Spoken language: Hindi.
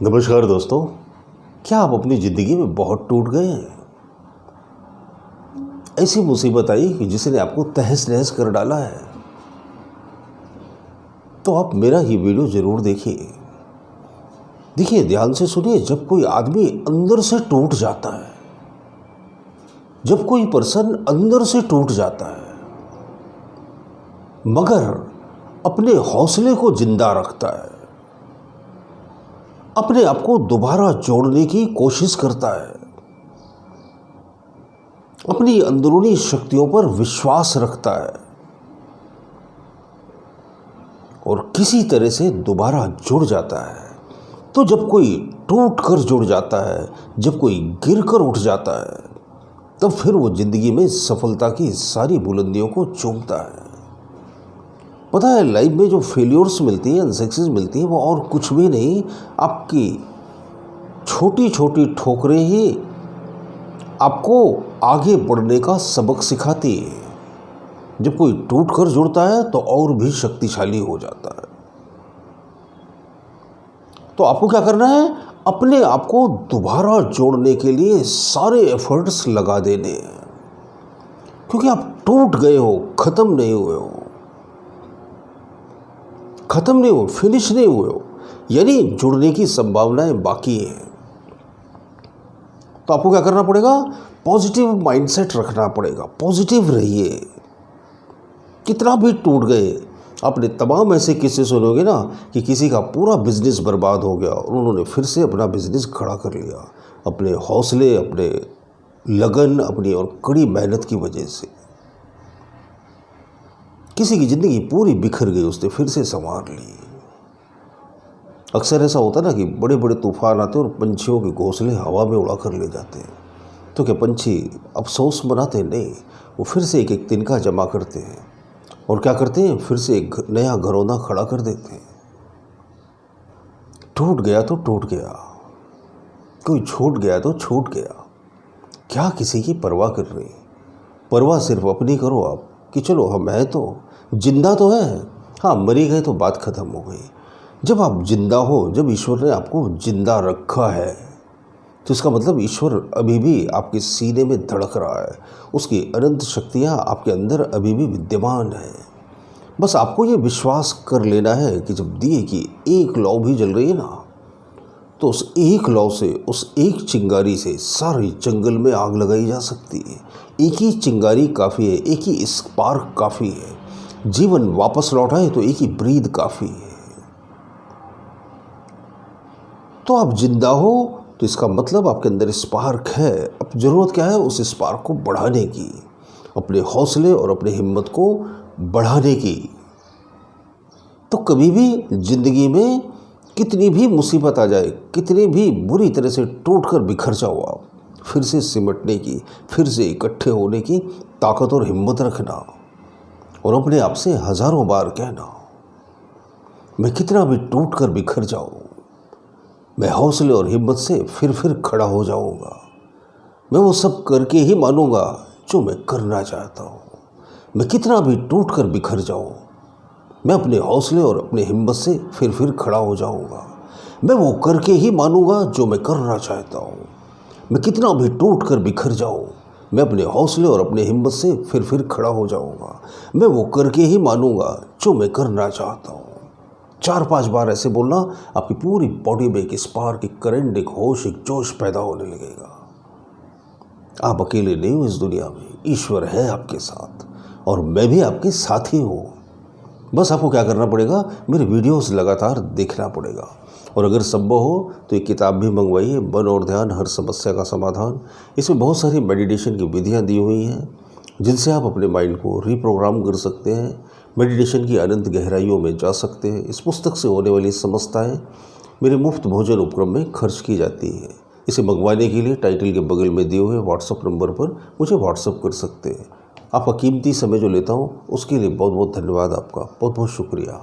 नमस्कार दोस्तों, क्या आप अपनी ज़िंदगी में बहुत टूट गए हैं? ऐसी मुसीबत आई कि जिसने आपको तहस नहस कर डाला है? तो आप मेरा ये वीडियो ज़रूर देखिए। देखिए, ध्यान से सुनिए। जब कोई आदमी अंदर से टूट जाता है, जब कोई पर्सन अंदर से टूट जाता है मगर अपने हौसले को जिंदा रखता है, अपने आप को दोबारा जोड़ने की कोशिश करता है, अपनी अंदरूनी शक्तियों पर विश्वास रखता है और किसी तरह से दोबारा जुड़ जाता है, तो जब कोई टूट कर जुड़ जाता है, जब कोई गिर कर उठ जाता है, तब फिर वो जिंदगी में सफलता की सारी बुलंदियों को चूमता है। पता है, लाइफ में जो फेलियर्स मिलती हैं, सक्सेस मिलती है, वो और कुछ भी नहीं, आपकी छोटी छोटी ठोकरें ही आपको आगे बढ़ने का सबक सिखाती है। जब कोई टूट कर जुड़ता है तो और भी शक्तिशाली हो जाता है। तो आपको क्या करना है? अपने आप को दोबारा जोड़ने के लिए सारे एफर्ट्स लगा देने हैं, क्योंकि आप टूट गए हो, खत्म नहीं हुए हो, खत्म नहीं हो, फिनिश नहीं हुए हो, यानी जुड़ने की संभावनाएं बाकी हैं। तो आपको क्या करना पड़ेगा? पॉजिटिव माइंडसेट रखना पड़ेगा। पॉजिटिव रहिए। कितना भी टूट गए, आपने तमाम ऐसे किस्से सुनोगे ना कि किसी का पूरा बिजनेस बर्बाद हो गया और उन्होंने फिर से अपना बिजनेस खड़ा कर लिया, अपने हौसले, अपने लगन, अपनी और कड़ी मेहनत की वजह से। किसी की ज़िंदगी पूरी बिखर गई, उसने फिर से संवार ली। अक्सर ऐसा होता ना कि बड़े बड़े तूफान आते हैं और पंछियों के घोंसले हवा में उड़ा कर ले जाते हैं। तो क्या पंछी अफसोस मनाते? नहीं, वो फिर से एक एक तिनका जमा करते हैं और क्या करते हैं? फिर से एक नया घरौंदा खड़ा कर देते हैं। टूट गया तो टूट गया, कोई छूट गया तो छूट गया। क्या किसी की परवाह कर रही? परवाह सिर्फ अपनी करो आप कि चलो हम हैं तो, जिंदा तो है। हाँ, मरी गए तो बात खत्म हो गई। जब आप जिंदा हो, जब ईश्वर ने आपको जिंदा रखा है, तो इसका मतलब ईश्वर अभी भी आपके सीने में धड़क रहा है। उसकी अनंत शक्तियाँ आपके अंदर अभी भी विद्यमान है। बस आपको ये विश्वास कर लेना है कि जब दिए की एक लौ भी जल रही है ना, तो उस एक लौ से, उस एक चिंगारी से सारे जंगल में आग लगाई जा सकती है। एक ही चिंगारी काफ़ी है, एक ही स्पार्क काफ़ी है। जीवन वापस लौटाए तो एक ही ब्रीद काफ़ी है। तो आप जिंदा हो तो इसका मतलब आपके अंदर स्पार्क है। अब ज़रूरत क्या है? उस स्पार्क को बढ़ाने की, अपने हौसले और अपने हिम्मत को बढ़ाने की। तो कभी भी ज़िंदगी में कितनी भी मुसीबत आ जाए, कितनी भी बुरी तरह से टूट कर बिखर जाओ, आप फिर से सिमटने की, फिर से इकट्ठे होने की ताकत और हिम्मत रखना और अपने आप से हज़ारों बार कहना, मैं कितना भी टूट कर बिखर जाऊँ, मैं हौसले और हिम्मत से फिर खड़ा हो जाऊँगा। मैं वो सब करके ही मानूंगा जो मैं करना चाहता हूँ। मैं कितना भी टूट कर बिखर जाऊँ, मैं अपने हौसले और अपने हिम्मत से फिर खड़ा हो जाऊँगा। मैं वो करके ही मानूंगा जो मैं करना चाहता हूँ। मैं कितना भी टूट कर बिखर जाऊँ, मैं अपने हौसले और अपने हिम्मत से फिर खड़ा हो जाऊँगा। मैं वो करके ही मानूंगा जो मैं करना चाहता हूँ। 4-5 बार ऐसे बोलना, आपकी पूरी बॉडी में एक स्पार्क, एक करंट, एक होश, एक जोश पैदा होने लगेगा। आप अकेले नहीं हो इस दुनिया में, ईश्वर है आपके साथ और मैं भी आपके साथ ही हूँ। बस आपको क्या करना पड़ेगा? मेरे वीडियोस लगातार देखना पड़ेगा और अगर संभव हो तो एक किताब भी मंगवाइए, मन और ध्यान, हर समस्या का समाधान। इसमें बहुत सारी मेडिटेशन की विधियाँ दी हुई हैं जिनसे आप अपने माइंड को रिप्रोग्राम कर सकते हैं, मेडिटेशन की अनंत गहराइयों में जा सकते हैं। इस पुस्तक से होने वाली समस्याएं मेरे मुफ्त भोजन उपक्रम में खर्च की जाती है। इसे मंगवाने के लिए टाइटल के बगल में दिए हुए व्हाट्सएप नंबर पर मुझे व्हाट्सएप कर सकते हैं। आपका कीमती समय जो लेता हूँ उसके लिए बहुत बहुत धन्यवाद। आपका बहुत बहुत शुक्रिया।